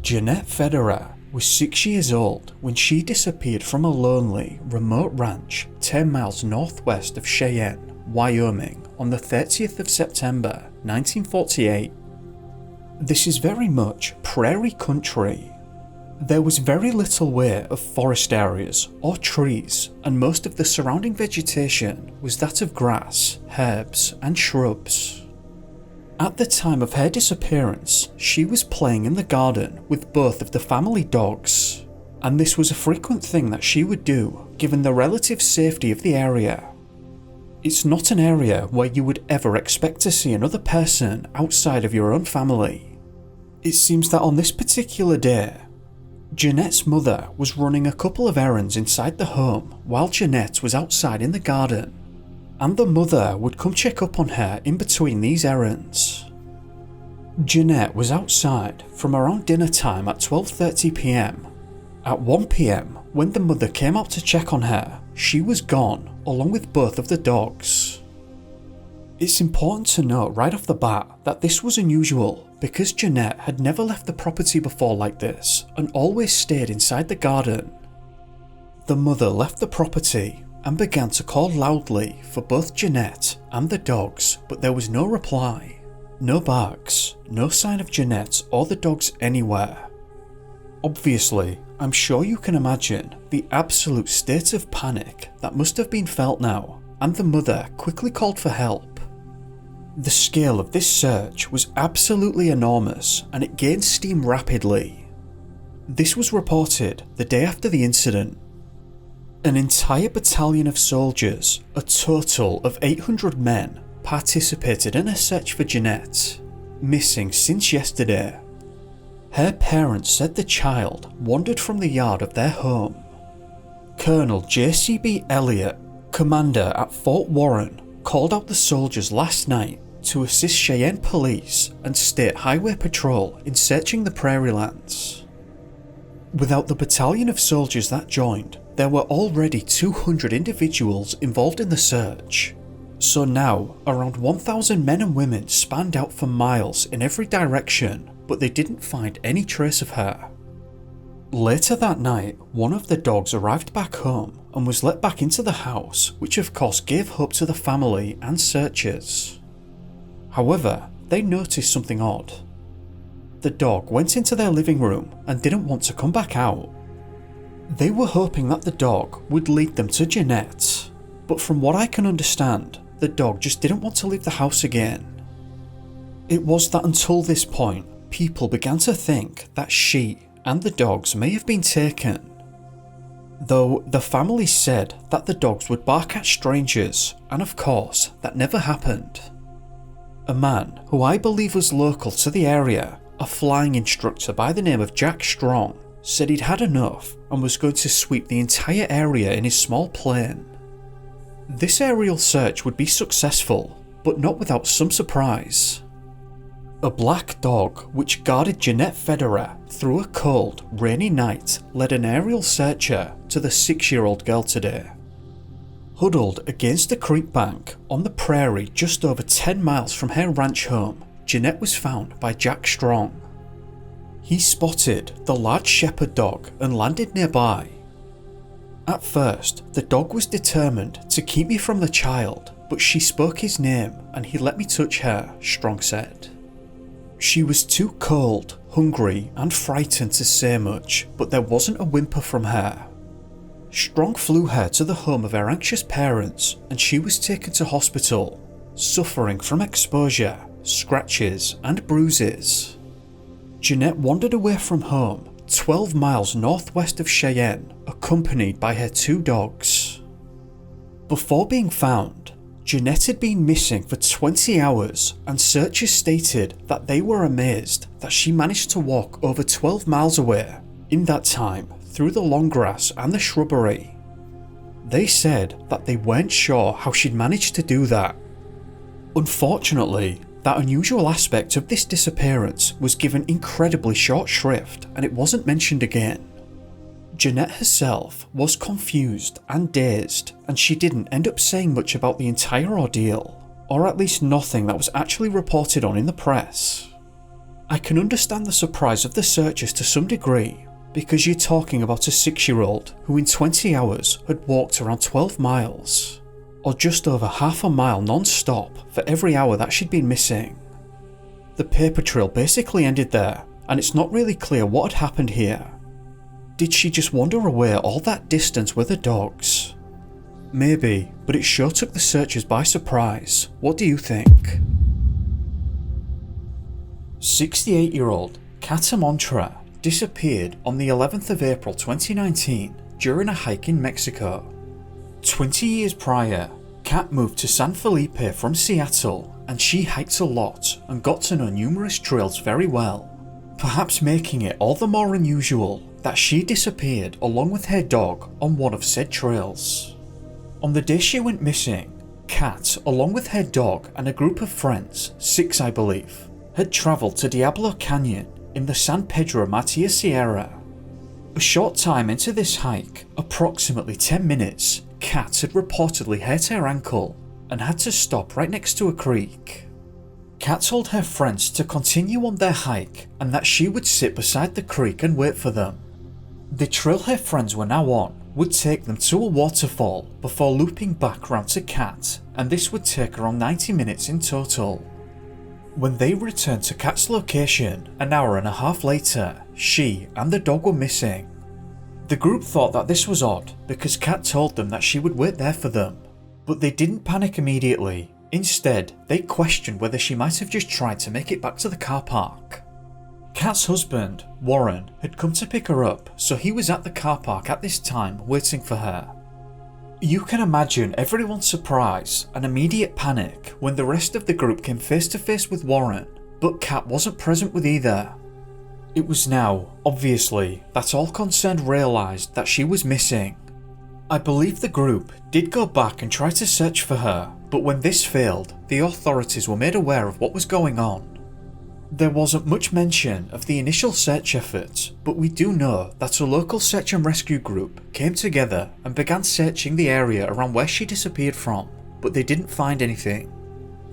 Jeanette Federer was 6 years old when she disappeared from a lonely, remote ranch 10 miles northwest of Cheyenne, Wyoming on the 30th of September 1948. This is very much prairie country. There was very little way of forest areas or trees, and most of the surrounding vegetation was that of grass, herbs and shrubs. At the time of her disappearance, she was playing in the garden with both of the family dogs, and this was a frequent thing that she would do given the relative safety of the area. It's not an area where you would ever expect to see another person outside of your own family. It seems that on this particular day, Jeanette's mother was running a couple of errands inside the home while Jeanette was outside in the garden, and the mother would come check up on her in between these errands. Jeanette was outside from around dinner time at 12:30 p.m. At 1 p.m, when the mother came out to check on her, she was gone along with both of the dogs. It's important to note right off the bat that this was unusual because Jeanette had never left the property before like this and always stayed inside the garden. The mother left the property and began to call loudly for both Jeanette and the dogs, but there was no reply. No barks, no sign of Jeanette or the dogs anywhere. Obviously, I'm sure you can imagine the absolute state of panic that must have been felt now, and the mother quickly called for help. The scale of this search was absolutely enormous and it gained steam rapidly. This was reported the day after the incident. An entire battalion of soldiers, a total of 800 men, participated in a search for Jeanette, missing since yesterday. Her parents said the child wandered from the yard of their home. Colonel J.C.B. Elliott, commander at Fort Warren, called out the soldiers last night to assist Cheyenne Police and State Highway Patrol in searching the prairie lands. Without the battalion of soldiers that joined, there were already 200 individuals involved in the search. So now, around 1,000 men and women spanned out for miles in every direction, but they didn't find any trace of her. Later that night, one of the dogs arrived back home and was let back into the house, which of course gave hope to the family and searchers. However, they noticed something odd. The dog went into their living room and didn't want to come back out. They were hoping that the dog would lead them to Jeanette, but from what I can understand, the dog just didn't want to leave the house again. It was that until this point, people began to think that she and the dogs may have been taken. Though the family said that the dogs would bark at strangers, and of course that never happened. A man who I believe was local to the area, a flying instructor by the name of Jack Strong, said he'd had enough and was going to sweep the entire area in his small plane. This aerial search would be successful, but not without some surprise. A black dog which guarded Jeanette Federer through a cold, rainy night led an aerial searcher to the 6-year-old girl today. Huddled against a creek bank on the prairie just over 10 miles from her ranch home, Jeanette was found by Jack Strong. He spotted the large shepherd dog and landed nearby. At first, the dog was determined to keep me from the child, but she spoke his name and he let me touch her, Strong said. She was too cold, hungry and frightened to say much, but there wasn't a whimper from her. Strong flew her to the home of her anxious parents and she was taken to hospital, suffering from exposure, scratches and bruises. Jeanette wandered away from home 12 miles northwest of Cheyenne, accompanied by her 2 dogs. Before being found, Jeanette had been missing for 20 hours and searchers stated that they were amazed that she managed to walk over 12 miles away in that time through the long grass and the shrubbery. They said that they weren't sure how she'd managed to do that. Unfortunately, that unusual aspect of this disappearance was given incredibly short shrift and it wasn't mentioned again. Jeanette herself was confused and dazed, and she didn't end up saying much about the entire ordeal, or at least nothing that was actually reported on in the press. I can understand the surprise of the searchers to some degree, because you're talking about a 6-year-old who in 20 hours had walked around 12 miles, or just over half a mile non-stop for every hour that she'd been missing. The paper trail basically ended there, and it's not really clear what had happened here. Did she just wander away all that distance with her dogs? Maybe, but it sure took the searchers by surprise. What do you think? 68-year-old Kat Amontra disappeared on the 11th of April 2019 during a hike in Mexico. 20 years prior, Kat moved to San Felipe from Seattle, and she hiked a lot and got to know numerous trails very well, perhaps making it all the more unusual that she disappeared along with her dog on one of said trails. On the day she went missing, Kat, along with her dog and a group of friends, 6 I believe, had travelled to Diablo Canyon in the San Pedro Matia Sierra. A short time into this hike, approximately 10 minutes, Kat had reportedly hurt her ankle and had to stop right next to a creek. Kat told her friends to continue on their hike and that she would sit beside the creek and wait for them. The trail her friends were now on would take them to a waterfall before looping back round to Kat, and this would take around 90 minutes in total. When they returned to Kat's location an hour and a half later, she and the dog were missing. The group thought that this was odd because Kat told them that she would wait there for them, but they didn't panic immediately. Instead, they questioned whether she might have just tried to make it back to the car park. Kat's husband, Warren, had come to pick her up, so he was at the car park at this time waiting for her. You can imagine everyone's surprise and immediate panic when the rest of the group came face to face with Warren, but Kat wasn't present with either. It was now, obviously, that all concerned realised that she was missing. I believe the group did go back and try to search for her, but when this failed, the authorities were made aware of what was going on. There wasn't much mention of the initial search effort, but we do know that a local search and rescue group came together and began searching the area around where she disappeared from, but they didn't find anything.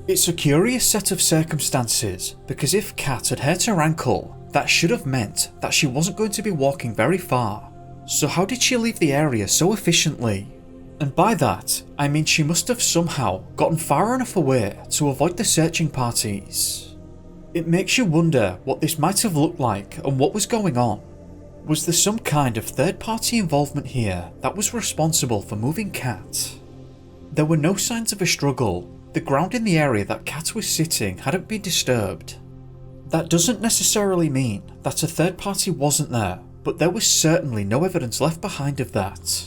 It's a curious set of circumstances, because if Kat had hurt her ankle, that should have meant that she wasn't going to be walking very far. So how did she leave the area so efficiently? And by that, I mean she must have somehow gotten far enough away to avoid the searching parties. It makes you wonder what this might have looked like and what was going on. Was there some kind of third-party involvement here that was responsible for moving Kat? There were no signs of a struggle. The ground in the area that Kat was sitting hadn't been disturbed. That doesn't necessarily mean that a third party wasn't there, but there was certainly no evidence left behind of that.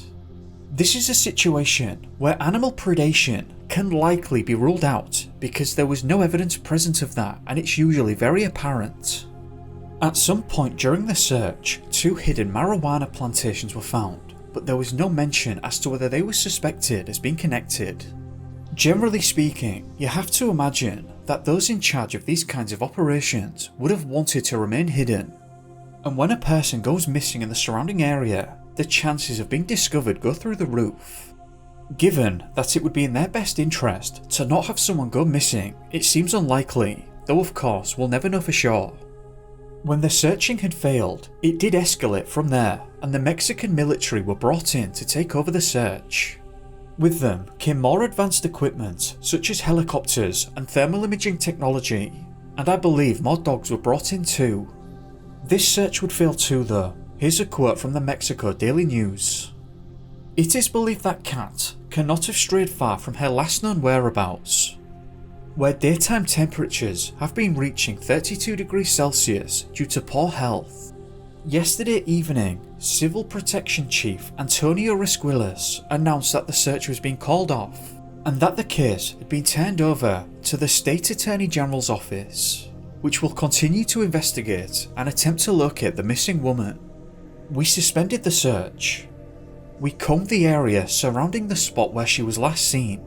This is a situation where animal predation can likely be ruled out because there was no evidence present of that, and it's usually very apparent. At some point during the search, 2 hidden marijuana plantations were found, but there was no mention as to whether they were suspected as being connected. Generally speaking, you have to imagine that those in charge of these kinds of operations would have wanted to remain hidden. And when a person goes missing in the surrounding area, the chances of being discovered go through the roof. Given that it would be in their best interest to not have someone go missing, it seems unlikely, though of course we'll never know for sure. When the searching had failed, it did escalate from there, and the Mexican military were brought in to take over the search. With them came more advanced equipment such as helicopters and thermal imaging technology, and I believe more dogs were brought in too. This search would fail too though. Here's a quote from the Mexico Daily News. "It is believed that Kat cannot have strayed far from her last known whereabouts, where daytime temperatures have been reaching 32 degrees Celsius due to poor health. Yesterday evening, Civil Protection Chief Antonio Resquilas announced that the search was being called off and that the case had been turned over to the State Attorney General's office, which will continue to investigate and attempt to locate the missing woman. We suspended the search. We combed the area surrounding the spot where she was last seen,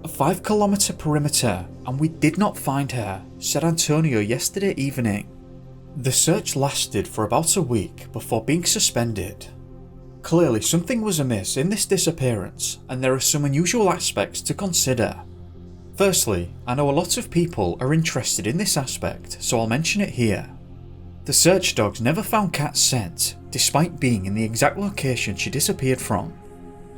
a 5-kilometer perimeter, and we did not find her," said Antonio yesterday evening. The search lasted for about a week before being suspended. Clearly something was amiss in this disappearance, and there are some unusual aspects to consider. Firstly, I know a lot of people are interested in this aspect, so I'll mention it here. The search dogs never found Kat's scent, despite being in the exact location she disappeared from.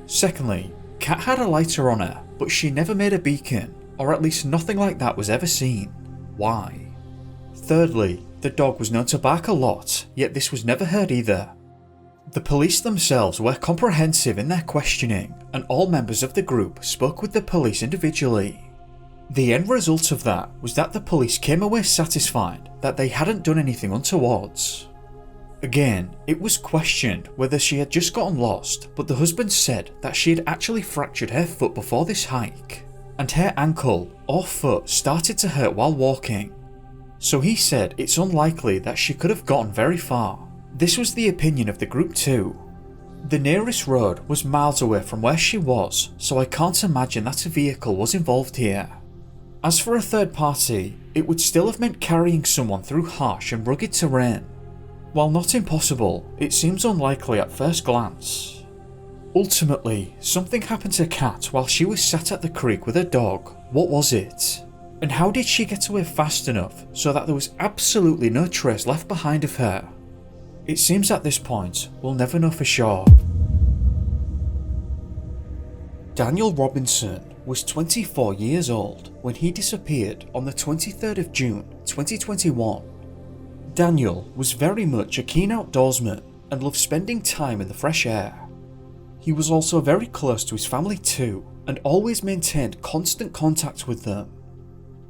Secondly, Kat had a lighter on her, but she never made a beacon, or at least nothing like that was ever seen. Why? Thirdly, the dog was known to bark a lot, yet this was never heard either. The police themselves were comprehensive in their questioning, and all members of the group spoke with the police individually. The end result of that was that the police came away satisfied that they hadn't done anything untowards. Again, it was questioned whether she had just gotten lost, but the husband said that she had actually fractured her foot before this hike, and her ankle or foot started to hurt while walking. So he said it's unlikely that she could have gotten very far. This was the opinion of the group too. The nearest road was miles away from where she was, so I can't imagine that a vehicle was involved here. As for a third party, it would still have meant carrying someone through harsh and rugged terrain. While not impossible, it seems unlikely at first glance. Ultimately, something happened to Kat while she was sat at the creek with her dog. What was it? And how did she get away fast enough so that there was absolutely no trace left behind of her? It seems at this point, we'll never know for sure. Daniel Robinson was 24 years old when he disappeared on the 23rd of June 2021. Daniel was very much a keen outdoorsman and loved spending time in the fresh air. He was also very close to his family too, and always maintained constant contact with them.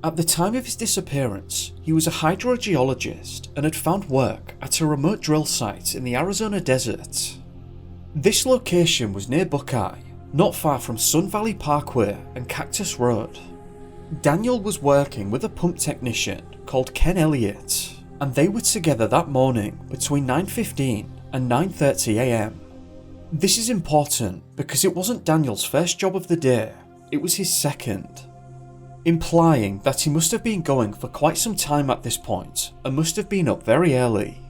At the time of his disappearance, he was a hydrogeologist and had found work at a remote drill site in the Arizona desert. This location was near Buckeye, not far from Sun Valley Parkway and Cactus Road. Daniel was working with a pump technician called Ken Elliott, and they were together that morning between 9:15 and 9:30 am. This is important because it wasn't Daniel's first job of the day, it was his second, implying that he must have been going for quite some time at this point and must have been up very early.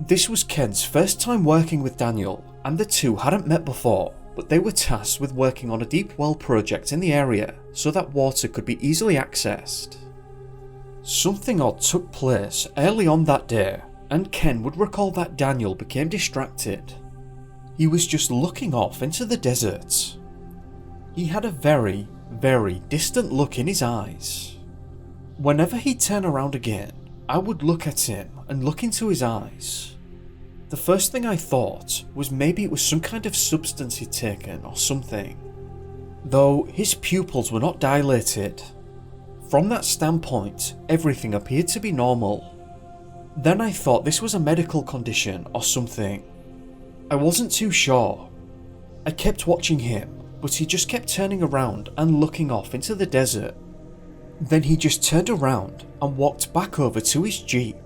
This was Ken's first time working with Daniel, and the two hadn't met before, but they were tasked with working on a deep well project in the area so that water could be easily accessed. Something odd took place early on that day, and Ken would recall that Daniel became distracted. He was just looking off into the desert. He had a very, very distant look in his eyes. Whenever he'd turn around again, I would look at him and look into his eyes. The first thing I thought was maybe it was some kind of substance he'd taken or something, though his pupils were not dilated. From that standpoint, everything appeared to be normal. Then I thought this was a medical condition or something. I wasn't too sure. I kept watching him, but he just kept turning around and looking off into the desert. Then he just turned around and walked back over to his Jeep,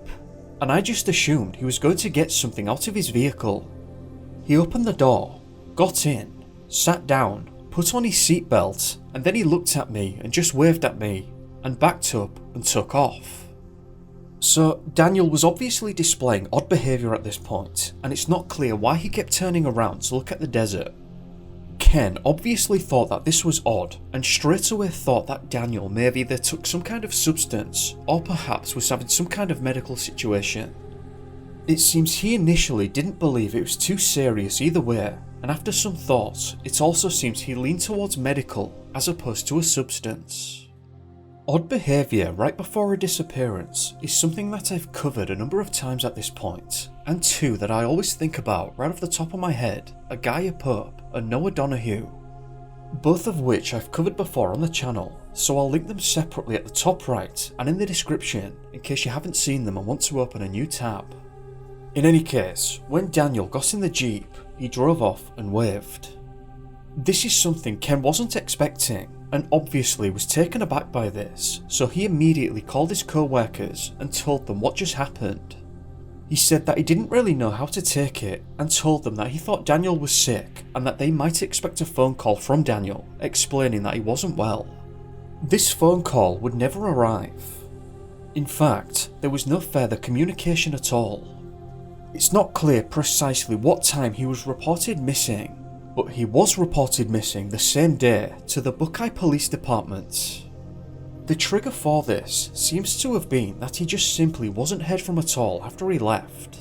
and I just assumed he was going to get something out of his vehicle. He opened the door, got in, sat down, put on his seatbelt, and then he looked at me and just waved at me, and backed up and took off. So Daniel was obviously displaying odd behaviour at this point, and it's not clear why he kept turning around to look at the desert. Ken obviously thought that this was odd, and straight away thought that Daniel may have either took some kind of substance, or perhaps was having some kind of medical situation. It seems he initially didn't believe it was too serious either way, and after some thought, it also seems he leaned towards medical as opposed to a substance. Odd behaviour right before a disappearance is something that I've covered a number of times at this point, and two that I always think about right off the top of my head are Gaia Pope and Noah Donahue, both of which I've covered before on the channel, so I'll link them separately at the top right and in the description in case you haven't seen them and want to open a new tab. In any case, when Daniel got in the Jeep, he drove off and waved. This is something Ken wasn't expecting, and obviously was taken aback by this, so he immediately called his co-workers and told them what just happened. He said that he didn't really know how to take it, and told them that he thought Daniel was sick and that they might expect a phone call from Daniel explaining that he wasn't well. This phone call would never arrive. In fact, there was no further communication at all. It's not clear precisely what time he was reported missing, but he was reported missing the same day to the Buckeye Police Department. The trigger for this seems to have been that he just simply wasn't heard from at all after he left.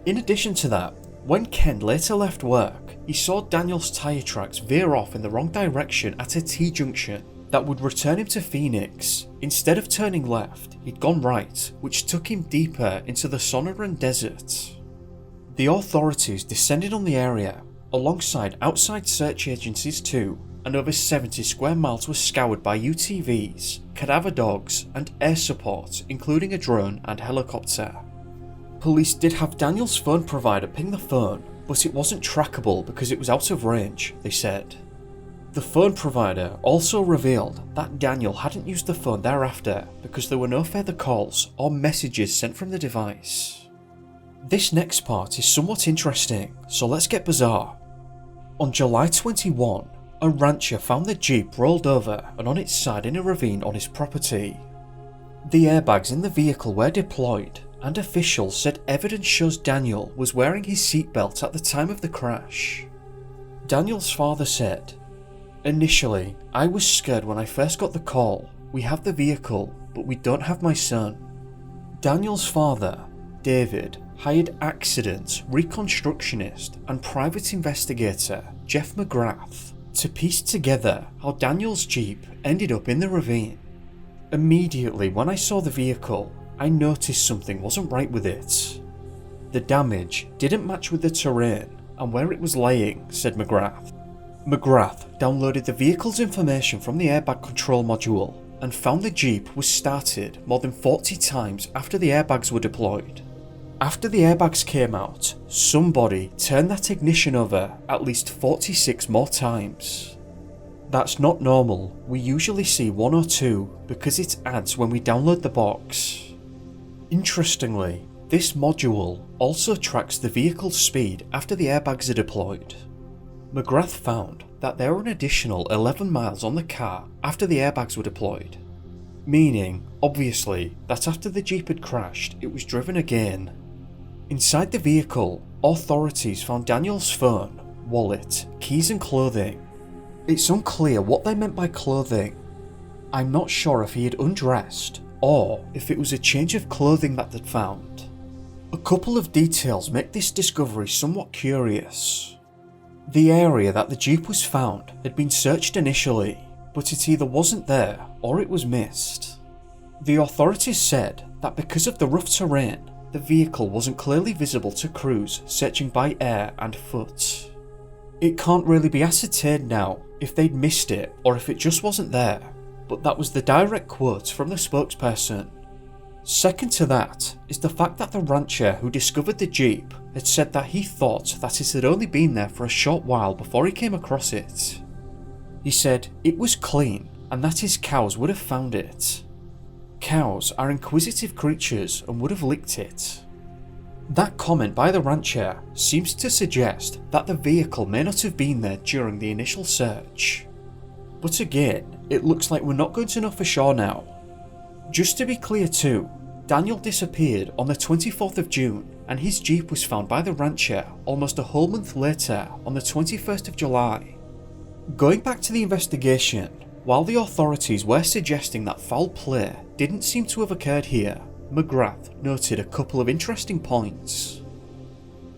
In addition to that, when Ken later left work, he saw Daniel's tyre tracks veer off in the wrong direction at a T-junction that would return him to Phoenix. Instead of turning left, he'd gone right, which took him deeper into the Sonoran Desert. The authorities descended on the area, alongside outside search agencies too, and over 70 square miles were scoured by UTVs, cadaver dogs, and air support, including a drone and helicopter. Police did have Daniel's phone provider ping the phone, but it wasn't trackable because it was out of range, they said. The phone provider also revealed that Daniel hadn't used the phone thereafter because there were no further calls or messages sent from the device. This next part is somewhat interesting, so let's get bizarre. On July 21, a rancher found the Jeep rolled over and on its side in a ravine on his property. The airbags in the vehicle were deployed, and officials said evidence shows Daniel was wearing his seatbelt at the time of the crash. Daniel's father said, "Initially, I was scared when I first got the call. We have the vehicle, but we don't have my son." Daniel's father, David, hired accident reconstructionist and private investigator Jeff McGrath to piece together how Daniel's Jeep ended up in the ravine. "Immediately when I saw the vehicle, I noticed something wasn't right with it. The damage didn't match with the terrain and where it was laying," said McGrath. McGrath downloaded the vehicle's information from the airbag control module and found the Jeep was started more than 40 times after the airbags were deployed. After the airbags came out, somebody turned that ignition over at least 46 more times. That's not normal, we usually see 1 or 2 because it adds when we download the box. Interestingly, this module also tracks the vehicle's speed after the airbags are deployed. McGrath found that there were an additional 11 miles on the car after the airbags were deployed, meaning, obviously, that after the Jeep had crashed, it was driven again. Inside the vehicle, authorities found Daniel's phone, wallet, keys and clothing. It's unclear what they meant by clothing. I'm not sure if he had undressed, or if it was a change of clothing that they'd found. A couple of details make this discovery somewhat curious. The area that the Jeep was found had been searched initially, but it either wasn't there or it was missed. The authorities said that because of the rough terrain, the vehicle wasn't clearly visible to crews searching by air and foot. It can't really be ascertained now if they'd missed it or if it just wasn't there, but that was the direct quote from the spokesperson. Second to that is the fact that the rancher who discovered the Jeep had said that he thought that it had only been there for a short while before he came across it. He said it was clean and that his cows would have found it. Cows are inquisitive creatures and would have licked it. That comment by the rancher seems to suggest that the vehicle may not have been there during the initial search. But again, it looks like we're not going to know for sure now. Just to be clear too, Daniel disappeared on the 24th of June and his Jeep was found by the rancher almost a whole month later on the 21st of July. Going back to the investigation, while the authorities were suggesting that foul play didn't seem to have occurred here, McGrath noted a couple of interesting points.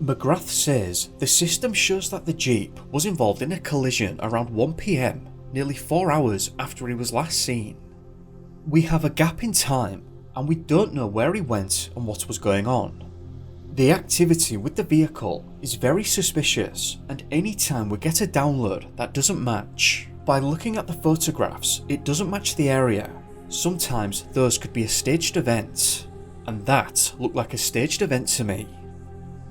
McGrath says the system shows that the Jeep was involved in a collision around 1 PM, nearly 4 hours after he was last seen. We have a gap in time and we don't know where he went and what was going on. The activity with the vehicle is very suspicious, and any time we get a download that doesn't match, by looking at the photographs it doesn't match the area. Sometimes those could be a staged event, and that looked like a staged event to me.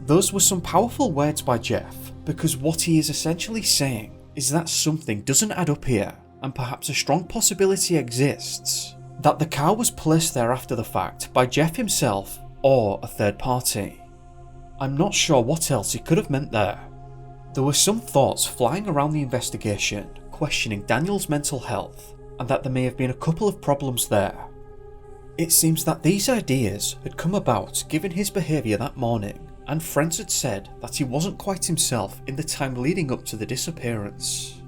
Those were some powerful words by Jeff, because what he is essentially saying is that something doesn't add up here, and perhaps a strong possibility exists that the car was placed there after the fact by Jeff himself or a third party. I'm not sure what else he could have meant there. There were some thoughts flying around the investigation questioning Daniel's mental health, and that there may have been a couple of problems there. It seems that these ideas had come about given his behaviour that morning, and friends had said that he wasn't quite himself in the time leading up to the disappearance.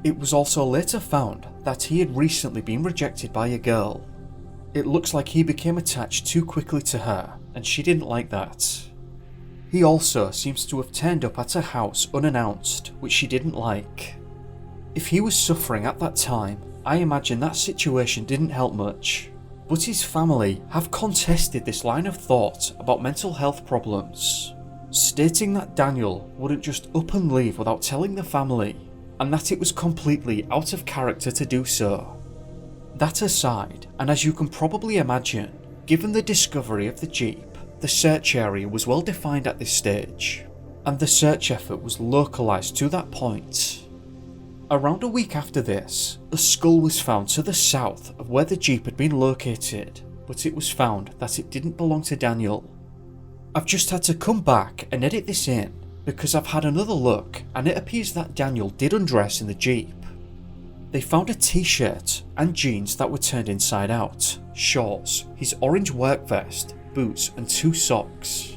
It was also later found that he had recently been rejected by a girl. It looks like he became attached too quickly to her, and she didn't like that. He also seems to have turned up at her house unannounced, which she didn't like. If he was suffering at that time, I imagine that situation didn't help much. But his family have contested this line of thought about mental health problems, stating that Daniel wouldn't just up and leave without telling the family, and that it was completely out of character to do so. That aside, and as you can probably imagine, given the discovery of the Jeep, the search area was well defined at this stage, and the search effort was localised to that point. Around a week after this, a skull was found to the south of where the Jeep had been located, but it was found that it didn't belong to Daniel. I've just had to come back and edit this in, because I've had another look and it appears that Daniel did undress in the Jeep. They found a t-shirt and jeans that were turned inside out, shorts, his orange work vest, boots and 2 socks.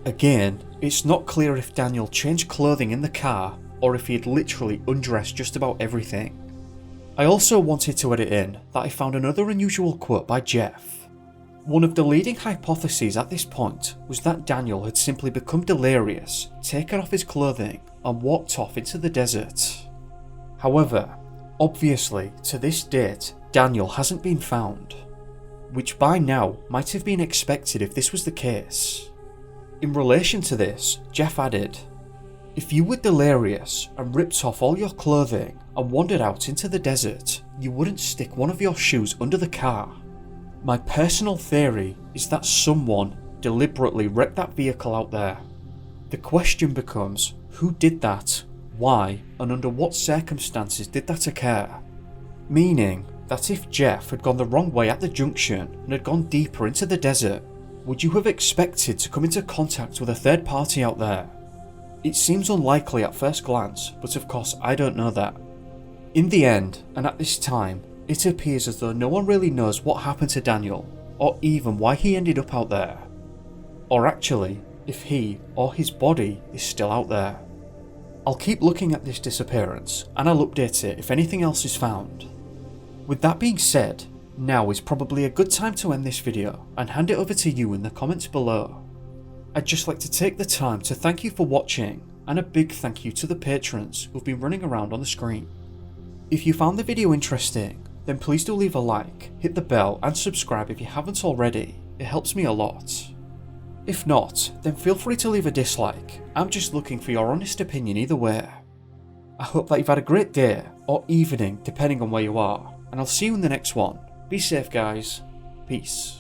Again, it's not clear if Daniel changed clothing in the car or if he had literally undressed just about everything. I also wanted to edit in that I found another unusual quote by Jeff. One of the leading hypotheses at this point was that Daniel had simply become delirious, taken off his clothing and walked off into the desert. However, obviously to this date Daniel hasn't been found, which by now might have been expected if this was the case. In relation to this, Jeff added, "If you were delirious and ripped off all your clothing and wandered out into the desert, you wouldn't stick one of your shoes under the car. My personal theory is that someone deliberately wrecked that vehicle out there. The question becomes, who did that, why, and under what circumstances did that occur? Meaning that if Jeff had gone the wrong way at the junction and had gone deeper into the desert, would you have expected to come into contact with a third party out there? It seems unlikely at first glance, but of course I don't know that. In the end, and at this time, it appears as though no one really knows what happened to Daniel, or even why he ended up out there. Or actually, if he or his body is still out there. I'll keep looking at this disappearance, and I'll update it if anything else is found. With that being said, now is probably a good time to end this video and hand it over to you in the comments below. I'd just like to take the time to thank you for watching, and a big thank you to the patrons who've been running around on the screen. If you found the video interesting, then please do leave a like, hit the bell and subscribe if you haven't already, it helps me a lot. If not, then feel free to leave a dislike, I'm just looking for your honest opinion either way. I hope that you've had a great day, or evening depending on where you are, and I'll see you in the next one. Be safe guys, peace.